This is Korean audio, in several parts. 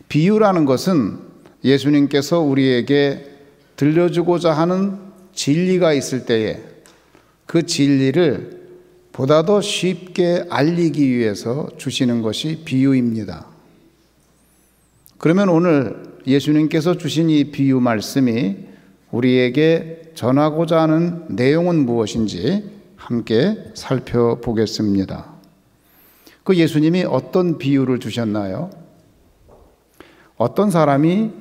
비유라는 것은 예수님께서 우리에게 들려주고자 하는 진리가 있을 때에 그 진리를 보다 더 쉽게 알리기 위해서 주시는 것이 비유입니다. 그러면 오늘 예수님께서 주신 이 비유 말씀이 우리에게 전하고자 하는 내용은 무엇인지 함께 살펴보겠습니다. 그 예수님이 어떤 비유를 주셨나요? 어떤 사람이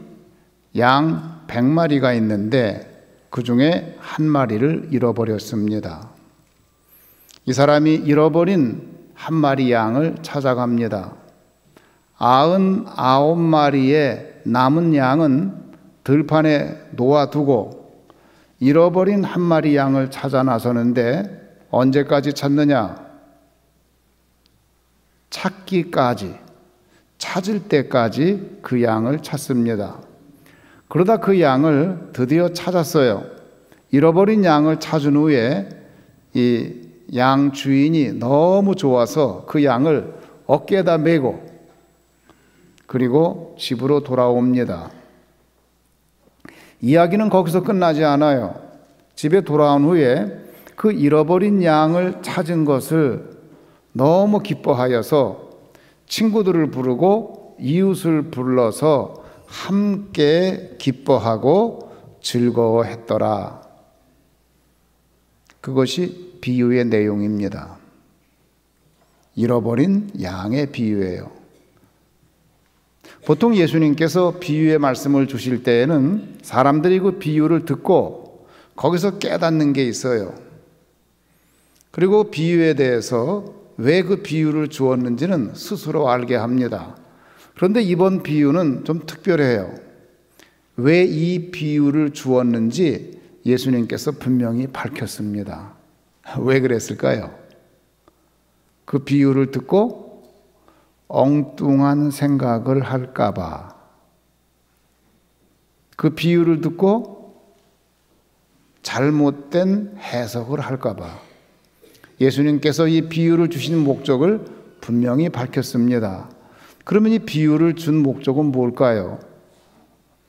양 100마리가 있는데 그 중에 한 마리를 잃어버렸습니다. 이 사람이 잃어버린 한 마리 양을 찾아갑니다. 99마리의 남은 양은 들판에 놓아두고 잃어버린 한 마리 양을 찾아 나서는데 언제까지 찾느냐? 찾을 때까지 그 양을 찾습니다. 그러다 그 양을 드디어 찾았어요. 잃어버린 양을 찾은 후에 이 양 주인이 너무 좋아서 그 양을 어깨에다 메고 그리고 집으로 돌아옵니다. 이야기는 거기서 끝나지 않아요. 집에 돌아온 후에 그 잃어버린 양을 찾은 것을 너무 기뻐하여서 친구들을 부르고 이웃을 불러서 함께 기뻐하고 즐거워했더라. 그것이 비유의 내용입니다. 잃어버린 양의 비유예요. 보통 예수님께서 비유의 말씀을 주실 때에는 사람들이 그 비유를 듣고 거기서 깨닫는 게 있어요. 그리고 비유에 대해서 왜 그 비유를 주었는지는 스스로 알게 합니다. 그런데 이번 비유는 좀 특별해요. 왜 이 비유를 주었는지 예수님께서 분명히 밝혔습니다. 왜 그랬을까요? 그 비유를 듣고 엉뚱한 생각을 할까봐, 그 비유를 듣고 잘못된 해석을 할까봐 예수님께서 이 비유를 주신 목적을 분명히 밝혔습니다. 그러면 이 비유를 준 목적은 뭘까요?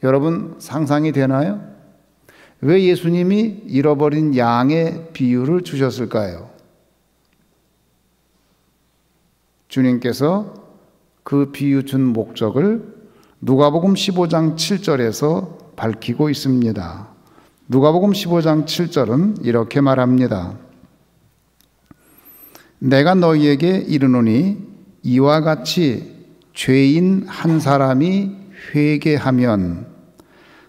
여러분 상상이 되나요? 왜 예수님이 잃어버린 양의 비유를 주셨을까요? 주님께서 그 비유 준 목적을 누가복음 15장 7절에서 밝히고 있습니다. 누가복음 15장 7절은 이렇게 말합니다. 내가 너희에게 이르노니 이와 같이 죄인 한 사람이 회개하면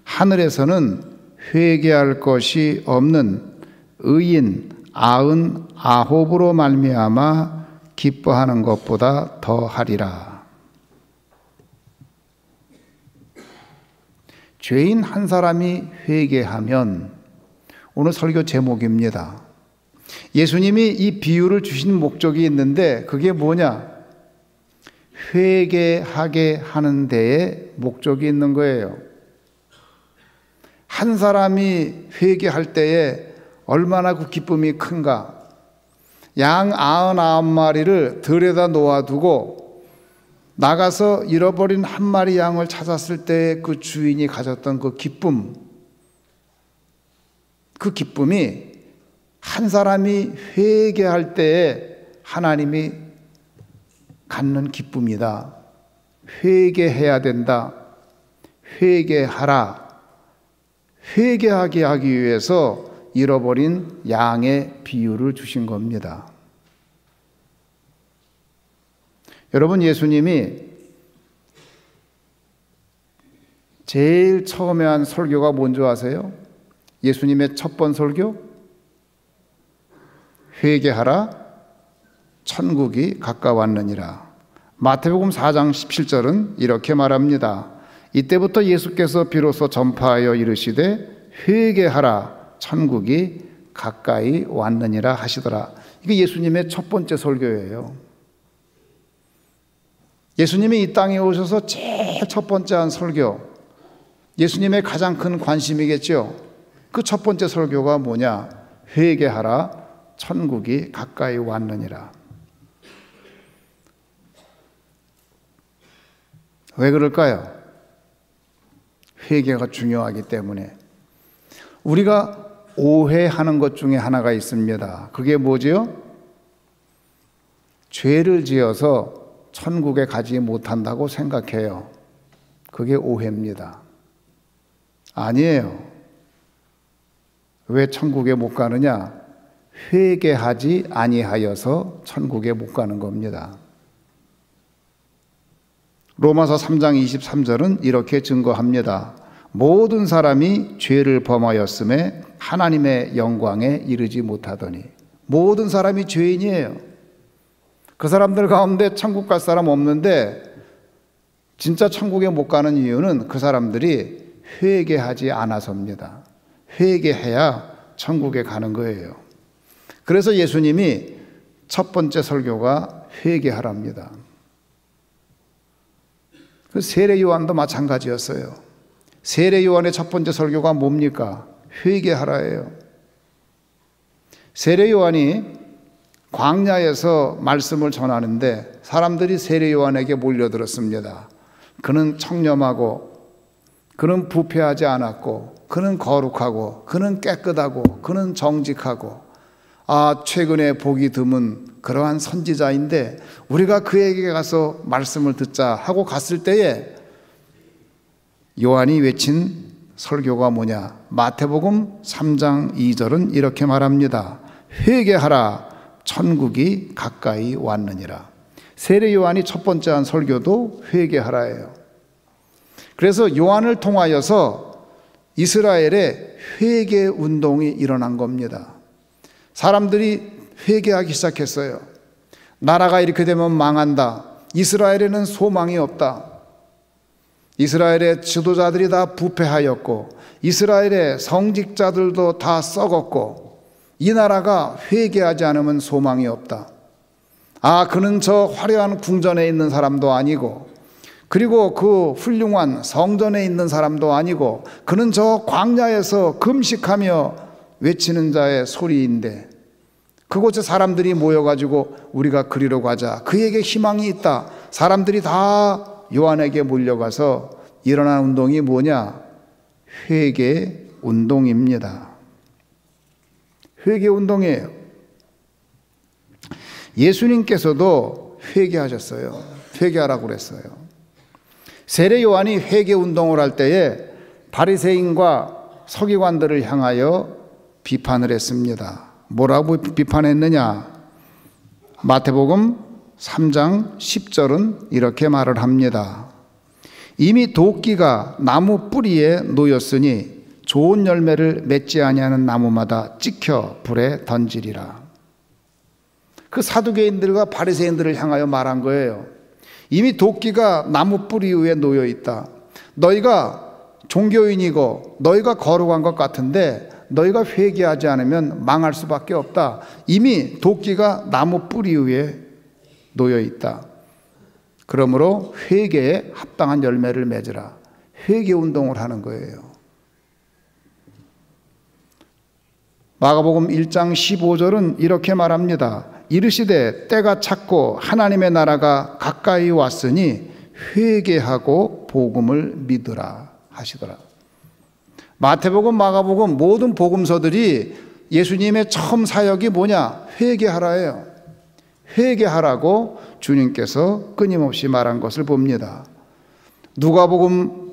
하늘에서는 회개할 것이 없는 의인 99으로 말미암아 기뻐하는 것보다 더하리라. 죄인 한 사람이 회개하면, 오늘 설교 제목입니다. 예수님이 이 비유를 주신 목적이 있는데 그게 뭐냐? 회개하게 하는 데에 목적이 있는 거예요. 한 사람이 회개할 때에 얼마나 그 기쁨이 큰가. 양 99마리를 들에다 놓아두고 나가서 잃어버린 한 마리 양을 찾았을 때 그 주인이 가졌던 그 기쁨, 그 기쁨이 한 사람이 회개할 때에 하나님이 갖는 기쁨이다. 회개해야 된다. 회개하라. 회개하게 하기 위해서 잃어버린 양의 비유를 주신 겁니다. 여러분, 예수님이 제일 처음에 한 설교가 뭔지 아세요? 예수님의 첫 번 설교? 회개하라, 천국이 가까웠느니라. 마태복음 4장 17절은 이렇게 말합니다. 이때부터 예수께서 비로소 전파하여 이르시되 회개하라, 천국이 가까이 왔느니라 하시더라. 이게 예수님의 첫 번째 설교예요. 예수님이 이 땅에 오셔서 제일 첫 번째 한 설교, 예수님의 가장 큰 관심이겠죠. 그 첫 번째 설교가 뭐냐? 회개하라, 천국이 가까이 왔느니라. 왜 그럴까요? 회개가 중요하기 때문에. 우리가 오해하는 것 중에 하나가 있습니다. 그게 뭐지요? 죄를 지어서 천국에 가지 못한다고 생각해요. 그게 오해입니다. 아니에요. 왜 천국에 못 가느냐? 회개하지 아니하여서 천국에 못 가는 겁니다. 로마서 3장 23절은 이렇게 증거합니다. 모든 사람이 죄를 범하였음에 하나님의 영광에 이르지 못하더니. 모든 사람이 죄인이에요. 그 사람들 가운데 천국 갈 사람 없는데 진짜 천국에 못 가는 이유는 그 사람들이 회개하지 않아서입니다. 회개해야 천국에 가는 거예요. 그래서 예수님이 첫 번째 설교가 회개하랍니다. 그 세례 요한도 마찬가지였어요. 세례 요한의 첫 번째 설교가 뭡니까? 회개하라예요. 세례 요한이 광야에서 말씀을 전하는데 사람들이 세례 요한에게 몰려들었습니다. 그는 청렴하고 그는 부패하지 않았고 그는 거룩하고 그는 깨끗하고 그는 정직하고 최근에 복이 드문 그러한 선지자인데 우리가 그에게 가서 말씀을 듣자 하고 갔을 때에 요한이 외친 설교가 뭐냐? 마태복음 3장 2절은 이렇게 말합니다. 회개하라 천국이 가까이 왔느니라. 세례 요한이 첫 번째 한 설교도 회개하라예요. 그래서 요한을 통하여서 이스라엘에 회개 운동이 일어난 겁니다. 사람들이 회개하기 시작했어요. 나라가 이렇게 되면 망한다. 이스라엘에는 소망이 없다. 이스라엘의 지도자들이 다 부패하였고 이스라엘의 성직자들도 다 썩었고 이 나라가 회개하지 않으면 소망이 없다. 그는 저 화려한 궁전에 있는 사람도 아니고 그리고 그 훌륭한 성전에 있는 사람도 아니고 그는 저 광야에서 금식하며 외치는 자의 소리인데 그곳에 사람들이 모여가지고 우리가 그리로 가자. 그에게 희망이 있다. 사람들이 다 요한에게 몰려가서 일어난 운동이 뭐냐? 회개 운동입니다. 회개 운동이에요. 예수님께서도 회개하셨어요. 회개하라고 그랬어요. 세례 요한이 회개 운동을 할 때에 바리새인과 서기관들을 향하여 비판을 했습니다. 뭐라고 비판했느냐? 마태복음 3장 10절은 이렇게 말을 합니다. 이미 도끼가 나무 뿌리에 놓였으니 좋은 열매를 맺지 아니하는 나무마다 찍혀 불에 던지리라. 그 사두개인들과 바리새인들을 향하여 말한 거예요. 이미 도끼가 나무 뿌리 위에 놓여 있다. 너희가 종교인이고 너희가 거룩한 것 같은데 너희가 회개하지 않으면 망할 수밖에 없다. 이미 도끼가 나무 뿌리 위에 놓여 있다. 그러므로 회개에 합당한 열매를 맺으라. 회개 운동을 하는 거예요. 마가복음 1장 15절은 이렇게 말합니다. 이르시되 때가 찼고 하나님의 나라가 가까이 왔으니 회개하고 복음을 믿으라 하시더라. 마태복음, 마가복음 모든 복음서들이 예수님의 처음 사역이 뭐냐? 회개하라예요. 회개하라고 주님께서 끊임없이 말한 것을 봅니다. 누가복음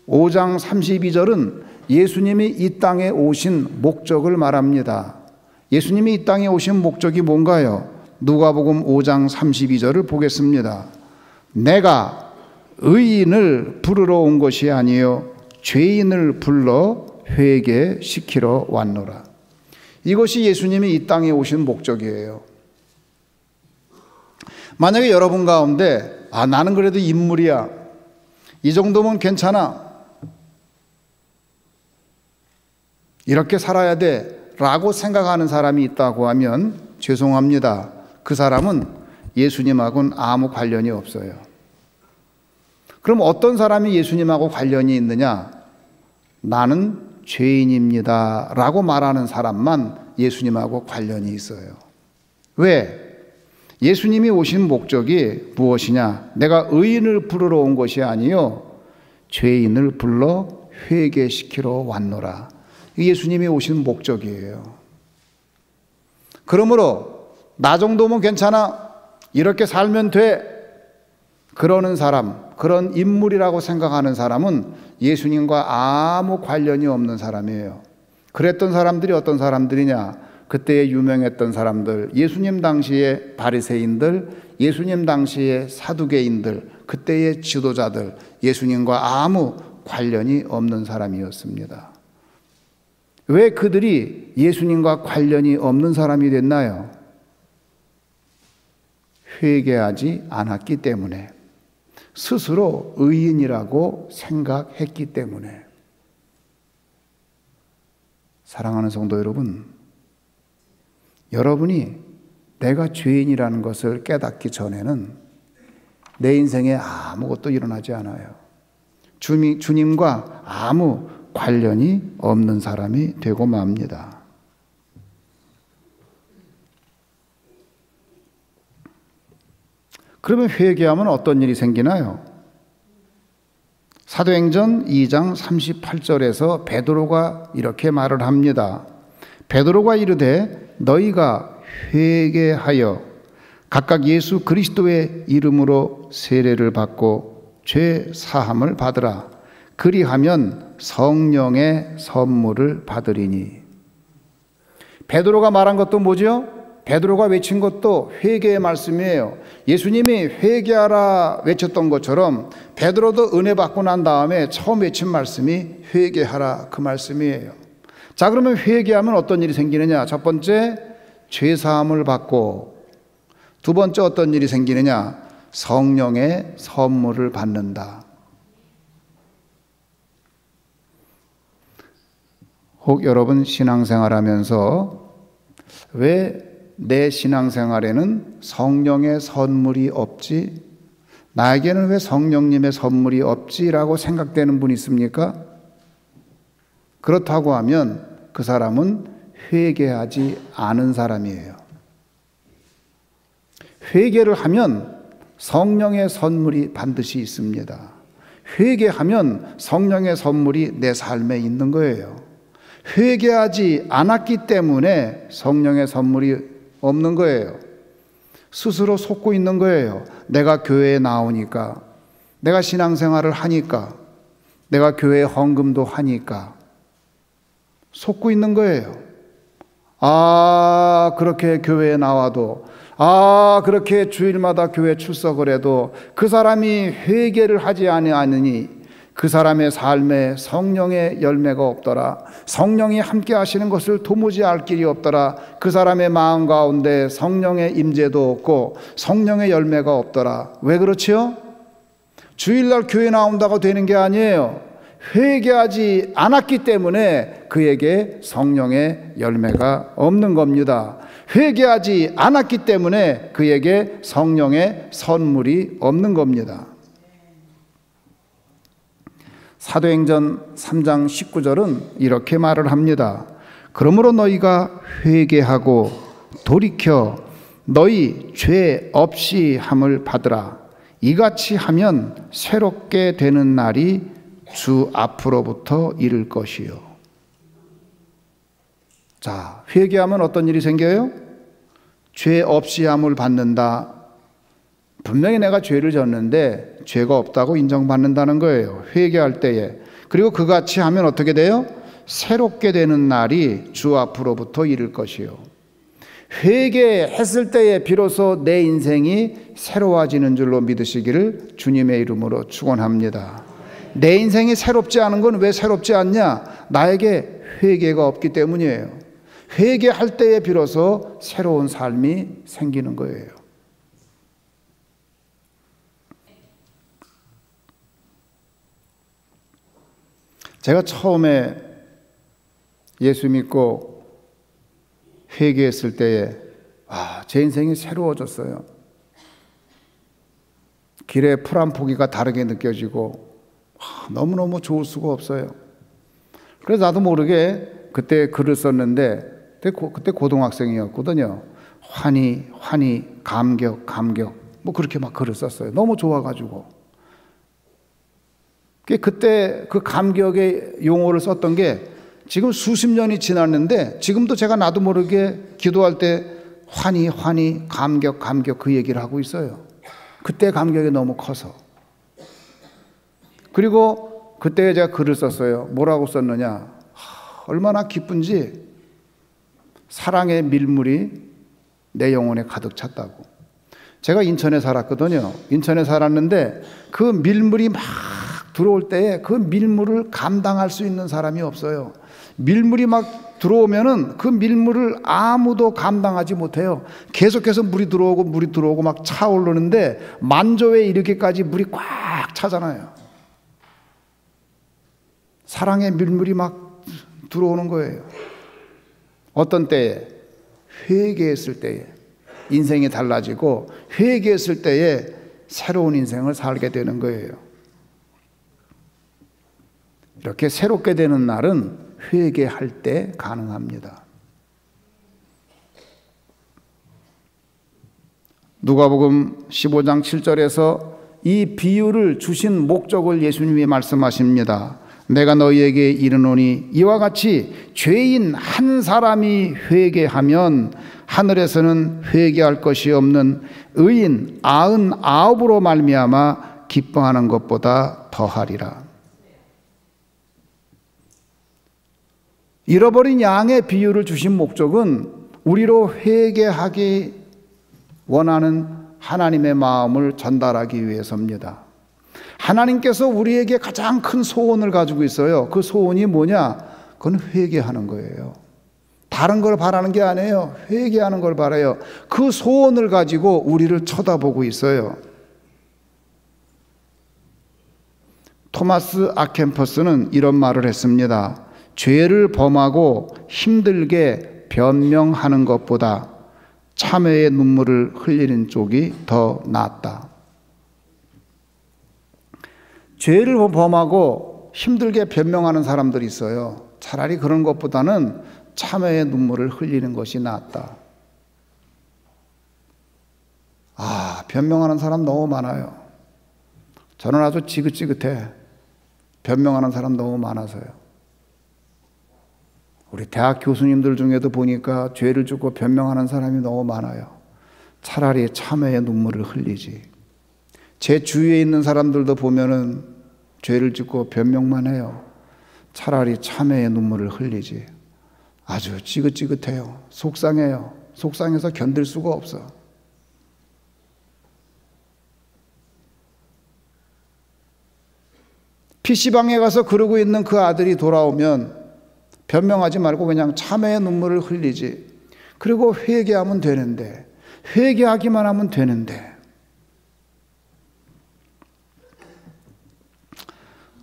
5장 32절은 예수님이 이 땅에 오신 목적을 말합니다. 예수님이 이 땅에 오신 목적이 뭔가요? 누가복음 5장 32절을 보겠습니다. 내가 의인을 부르러 온 것이 아니요 죄인을 불러 회개시키러 왔노라. 이것이 예수님이 이 땅에 오신 목적이에요. 만약에 여러분 가운데 나는 그래도 인물이야. 이 정도면 괜찮아. 이렇게 살아야 돼 라고 생각하는 사람이 있다고 하면 죄송합니다. 그 사람은 예수님하고는 아무 관련이 없어요. 그럼 어떤 사람이 예수님하고 관련이 있느냐? 나는 죄인입니다 라고 말하는 사람만 예수님하고 관련이 있어요. 왜? 예수님이 오신 목적이 무엇이냐? 내가 의인을 부르러 온 것이 아니요 죄인을 불러 회개시키러 왔노라. 예수님이 오신 목적이에요. 그러므로 나 정도면 괜찮아, 이렇게 살면 돼, 그러는 사람, 그런 인물이라고 생각하는 사람은 예수님과 아무 관련이 없는 사람이에요. 그랬던 사람들이 어떤 사람들이냐? 그때에 유명했던 사람들, 예수님 당시의 바리새인들, 예수님 당시의 사두개인들, 그때의 지도자들, 예수님과 아무 관련이 없는 사람이었습니다. 왜 그들이 예수님과 관련이 없는 사람이 됐나요? 회개하지 않았기 때문에, 스스로 의인이라고 생각했기 때문에. 사랑하는 성도 여러분, 여러분이 내가 죄인이라는 것을 깨닫기 전에는 내 인생에 아무것도 일어나지 않아요. 주님과 아무 관련이 없는 사람이 되고 맙니다. 그러면 회개하면 어떤 일이 생기나요? 사도행전 2장 38절에서 베드로가 이렇게 말을 합니다. 베드로가 이르되 너희가 회개하여 각각 예수 그리스도의 이름으로 세례를 받고 죄 사함을 받으라. 그리하면 성령의 선물을 받으리니. 베드로가 말한 것도 뭐죠? 베드로가 외친 것도 회개의 말씀이에요. 예수님이 회개하라 외쳤던 것처럼 베드로도 은혜 받고 난 다음에 처음 외친 말씀이 회개하라, 그 말씀이에요. 자, 그러면 회개하면 어떤 일이 생기느냐? 첫 번째, 죄 사함을 받고, 두 번째 어떤 일이 생기느냐? 성령의 선물을 받는다. 혹 여러분 신앙생활하면서 왜 내 신앙생활에는 성령의 선물이 없지? 나에게는 왜 성령님의 선물이 없지라고 생각되는 분 있습니까? 그렇다고 하면 그 사람은 회개하지 않은 사람이에요. 회개를 하면 성령의 선물이 반드시 있습니다. 회개하면 성령의 선물이 내 삶에 있는 거예요. 회개하지 않았기 때문에 성령의 선물이 없는 거예요. 스스로 속고 있는 거예요. 내가 교회에 나오니까, 내가 신앙생활을 하니까, 내가 교회 헌금도 하니까 속고 있는 거예요. 아, 그렇게 교회에 나와도, 아, 그렇게 주일마다 교회 출석을 해도 그 사람이 회개를 하지 아니하느니 그 사람의 삶에 성령의 열매가 없더라. 성령이 함께 하시는 것을 도무지 알 길이 없더라. 그 사람의 마음 가운데 성령의 임재도 없고 성령의 열매가 없더라. 왜 그렇지요? 주일날 교회 나온다고 되는 게 아니에요. 회개하지 않았기 때문에 그에게 성령의 열매가 없는 겁니다. 회개하지 않았기 때문에 그에게 성령의 선물이 없는 겁니다. 사도행전 3장 19절은 이렇게 말을 합니다. 그러므로 너희가 회개하고 돌이켜 너희 죄 없이 함을 받으라. 이같이 하면 새롭게 되는 날이 주 앞으로부터 이를 것이요. 자, 회개하면 어떤 일이 생겨요? 죄 없이 함을 받는다. 분명히 내가 죄를 졌는데 죄가 없다고 인정받는다는 거예요. 회개할 때에. 그리고 그같이 하면 어떻게 돼요? 새롭게 되는 날이 주 앞으로부터 이를 것이요. 회개했을 때에 비로소 내 인생이 새로워지는 줄로 믿으시기를 주님의 이름으로 축원합니다. 내 인생이 새롭지 않은 건 왜 새롭지 않냐? 나에게 회개가 없기 때문이에요. 회개할 때에 비로소 새로운 삶이 생기는 거예요. 제가 처음에 예수 믿고 회개했을 때에 제 인생이 새로워졌어요. 길에 풀 한 포기가 다르게 느껴지고 너무너무 좋을 수가 없어요. 그래서 나도 모르게 그때 글을 썼는데 그때 고등학생이었거든요. 환희, 감격 뭐 그렇게 막 글을 썼어요. 너무 좋아가지고. 그때 그 감격의 용어를 썼던 게 지금 수십 년이 지났는데 지금도 제가 나도 모르게 기도할 때 환희 감격 그 얘기를 하고 있어요. 그때 감격이 너무 커서. 그리고 그때 제가 글을 썼어요. 뭐라고 썼느냐, 얼마나 기쁜지 사랑의 밀물이 내 영혼에 가득 찼다고. 제가 인천에 살았거든요. 인천에 살았는데 그 밀물이 막 들어올 때에 그 밀물을 감당할 수 있는 사람이 없어요. 밀물이 막 들어오면은 그 밀물을 아무도 감당하지 못해요. 계속해서 물이 들어오고 막 차오르는데 만조에 이르기까지 물이 꽉 차잖아요. 사랑의 밀물이 막 들어오는 거예요. 어떤 때에? 회개했을 때에 인생이 달라지고 회개했을 때에 새로운 인생을 살게 되는 거예요. 이렇게 새롭게 되는 날은 회개할 때 가능합니다. 누가복음 15장 7절에서 이 비유를 주신 목적을 예수님이 말씀하십니다. 내가 너희에게 이르노니 이와 같이 죄인 한 사람이 회개하면 하늘에서는 회개할 것이 없는 의인 99으로 말미암아 기뻐하는 것보다 더하리라. 잃어버린 양의 비유를 주신 목적은 우리로 회개하기 원하는 하나님의 마음을 전달하기 위해서입니다. 하나님께서 우리에게 가장 큰 소원을 가지고 있어요. 그 소원이 뭐냐? 그건 회개하는 거예요. 다른 걸 바라는 게 아니에요. 회개하는 걸 바라요. 그 소원을 가지고 우리를 쳐다보고 있어요. 토마스 아켄퍼스는 이런 말을 했습니다. 죄를 범하고 힘들게 변명하는 것보다 참회의 눈물을 흘리는 쪽이 더 낫다. 죄를 범하고 힘들게 변명하는 사람들이 있어요. 차라리 그런 것보다는 참회의 눈물을 흘리는 것이 낫다. 변명하는 사람 너무 많아요. 저는 아주 지긋지긋해. 변명하는 사람 너무 많아서요. 우리 대학 교수님들 중에도 보니까 죄를 짓고 변명하는 사람이 너무 많아요. 차라리 참회의 눈물을 흘리지. 제 주위에 있는 사람들도 보면은 죄를 짓고 변명만 해요. 차라리 참회의 눈물을 흘리지. 아주 지긋지긋해요. 속상해요. 속상해서 견딜 수가 없어. PC방에 가서 그러고 있는 그 아들이 돌아오면 변명하지 말고 그냥 참회의 눈물을 흘리지. 그리고 회개하면 되는데, 회개하기만 하면 되는데.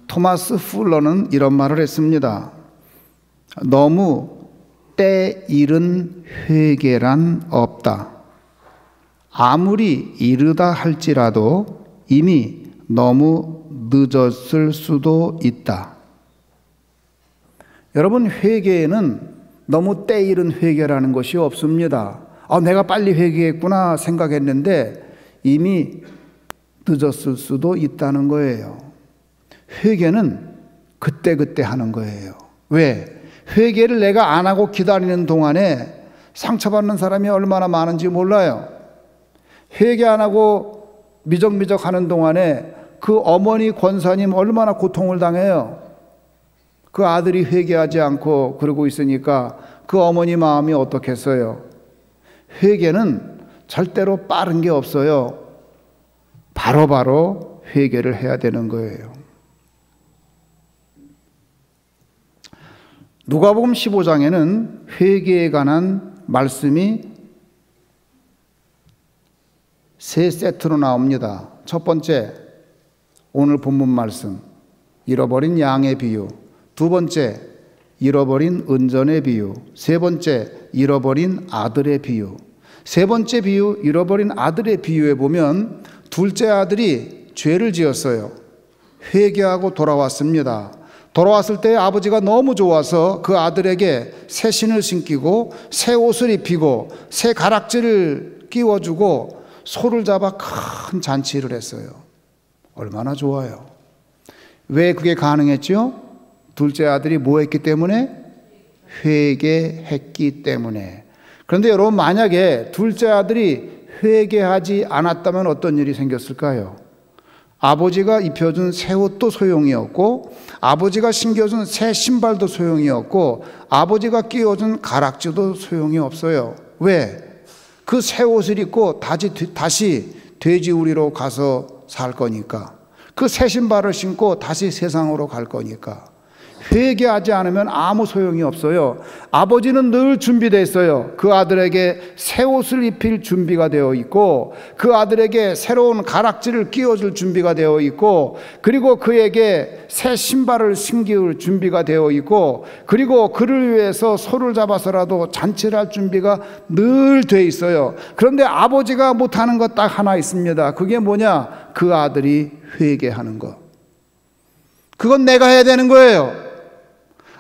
토마스 풀러는 이런 말을 했습니다. 너무 때 이른 회개란 없다. 아무리 이르다 할지라도 이미 너무 늦었을 수도 있다. 여러분, 회개에는 너무 때 이른 회개라는 것이 없습니다. 내가 빨리 회개했구나 생각했는데 이미 늦었을 수도 있다는 거예요. 회개는 그때그때 하는 거예요. 왜? 회개를 내가 안 하고 기다리는 동안에 상처받는 사람이 얼마나 많은지 몰라요. 회개 안 하고 미적미적 하는 동안에 그 어머니 권사님 얼마나 고통을 당해요. 그 아들이 회개하지 않고 그러고 있으니까 그 어머니 마음이 어떻겠어요? 회개는 절대로 빠른 게 없어요. 바로바로 회개를 해야 되는 거예요. 누가복음 15장에는 회개에 관한 말씀이 세 세트로 나옵니다. 첫 번째, 오늘 본문 말씀, 잃어버린 양의 비유. 두 번째, 잃어버린 은전의 비유. 세 번째, 잃어버린 아들의 비유. 세 번째 비유, 잃어버린 아들의 비유에 보면 둘째 아들이 죄를 지었어요. 회개하고 돌아왔습니다. 돌아왔을 때 아버지가 너무 좋아서 그 아들에게 새 신을 신기고 새 옷을 입히고 새 가락지를 끼워주고 소를 잡아 큰 잔치를 했어요. 얼마나 좋아요. 왜 그게 가능했죠? 둘째 아들이 뭐 했기 때문에? 회개했기 때문에. 그런데 여러분, 만약에 둘째 아들이 회개하지 않았다면 어떤 일이 생겼을까요? 아버지가 입혀준 새 옷도 소용이 없고, 아버지가 신겨준 새 신발도 소용이 없고, 아버지가 끼워준 가락지도 소용이 없어요. 왜? 그 새 옷을 입고 다시 돼지우리로 가서 살 거니까. 그 새 신발을 신고 다시 세상으로 갈 거니까. 회개하지 않으면 아무 소용이 없어요. 아버지는 늘 준비되어 있어요. 그 아들에게 새 옷을 입힐 준비가 되어 있고, 그 아들에게 새로운 가락지를 끼워줄 준비가 되어 있고, 그리고 그에게 새 신발을 신길 준비가 되어 있고, 그리고 그를 위해서 소를 잡아서라도 잔치를 할 준비가 늘 돼 있어요. 그런데 아버지가 못하는 것 딱 하나 있습니다. 그게 뭐냐? 그 아들이 회개하는 것. 그건 내가 해야 되는 거예요.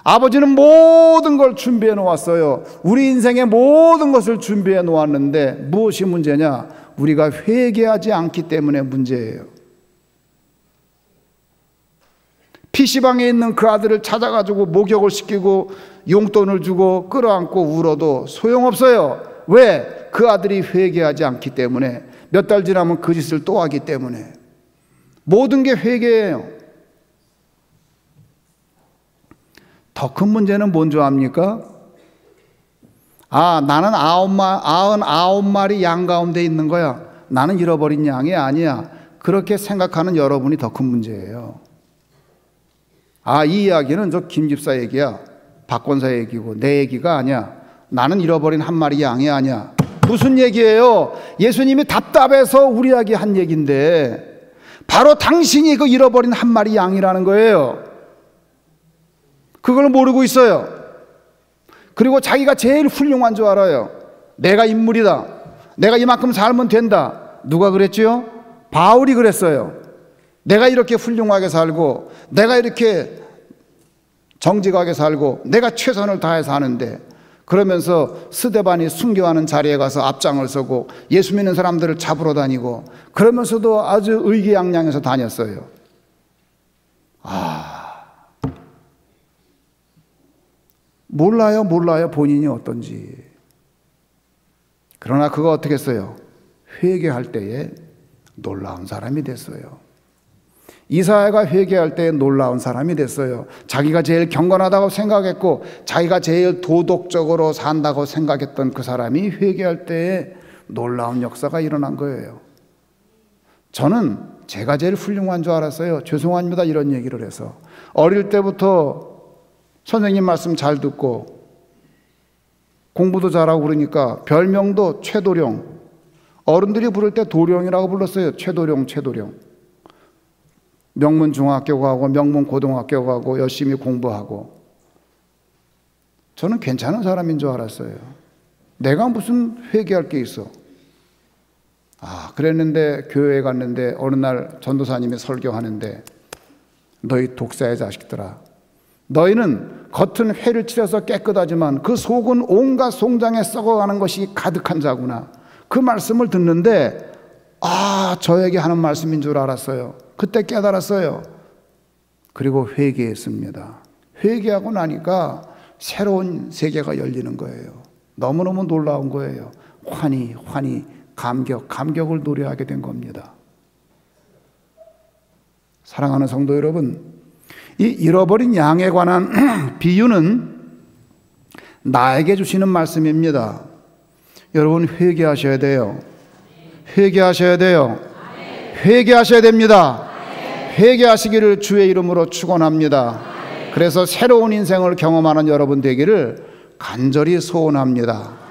아버지는 모든 걸 준비해 놓았어요. 우리 인생의 모든 것을 준비해 놓았는데 무엇이 문제냐? 우리가 회개하지 않기 때문에 문제예요. PC방에 있는 그 아들을 찾아가지고 목욕을 시키고 용돈을 주고 끌어안고 울어도 소용없어요. 왜? 그 아들이 회개하지 않기 때문에. 몇 달 지나면 그 짓을 또 하기 때문에. 모든 게 회개예요. 더 큰 문제는 뭔지 압니까? 나는 99마리 양 가운데 있는 거야. 나는 잃어버린 양이 아니야. 그렇게 생각하는 여러분이 더 큰 문제예요. 이 이야기는 저 김 집사 얘기야. 박 권사 얘기고 내 얘기가 아니야. 나는 잃어버린 한 마리 양이 아니야. 무슨 얘기예요? 예수님이 답답해서 우리에게 한 얘기인데 바로 당신이 그 잃어버린 한 마리 양이라는 거예요. 그걸 모르고 있어요. 그리고 자기가 제일 훌륭한 줄 알아요. 내가 인물이다. 내가 이만큼 살면 된다. 누가 그랬지요? 바울이 그랬어요. 내가 이렇게 훌륭하게 살고, 내가 이렇게 정직하게 살고, 내가 최선을 다해서 하는데, 그러면서 스데반이 순교하는 자리에 가서 앞장을 서고 예수 믿는 사람들을 잡으러 다니고, 그러면서도 아주 의기양양해서 다녔어요. 몰라요 본인이 어떤지. 그러나 그거 어떻게 했어요? 회개할 때에 놀라운 사람이 됐어요. 이사야가 회개할 때 놀라운 사람이 됐어요. 자기가 제일 경건하다고 생각했고 자기가 제일 도덕적으로 산다고 생각했던 그 사람이 회개할 때에 놀라운 역사가 일어난 거예요. 저는 제가 제일 훌륭한 줄 알았어요. 죄송합니다, 이런 얘기를 해서. 어릴 때부터 선생님 말씀 잘 듣고 공부도 잘하고 그러니까 별명도 최도령. 어른들이 부를 때 도령이라고 불렀어요. 최도령. 명문 중학교 가고 명문 고등학교 가고 열심히 공부하고. 저는 괜찮은 사람인 줄 알았어요. 내가 무슨 회개할 게 있어. 그랬는데 교회에 갔는데 어느 날 전도사님이 설교하는데, 너희 독사의 자식들아, 너희는 겉은 회를 칠해서 깨끗하지만 그 속은 온갖 송장에 썩어가는 것이 가득한 자구나. 그 말씀을 듣는데 저에게 하는 말씀인 줄 알았어요. 그때 깨달았어요. 그리고 회개했습니다. 회개하고 나니까 새로운 세계가 열리는 거예요. 너무너무 놀라운 거예요. 환희, 감격을 노래하게 된 겁니다. 사랑하는 성도 여러분, 이 잃어버린 양에 관한 비유는 나에게 주시는 말씀입니다. 여러분, 회개하셔야 돼요. 회개하셔야 됩니다. 회개하시기를 주의 이름으로 축원합니다. 그래서 새로운 인생을 경험하는 여러분 되기를 간절히 소원합니다.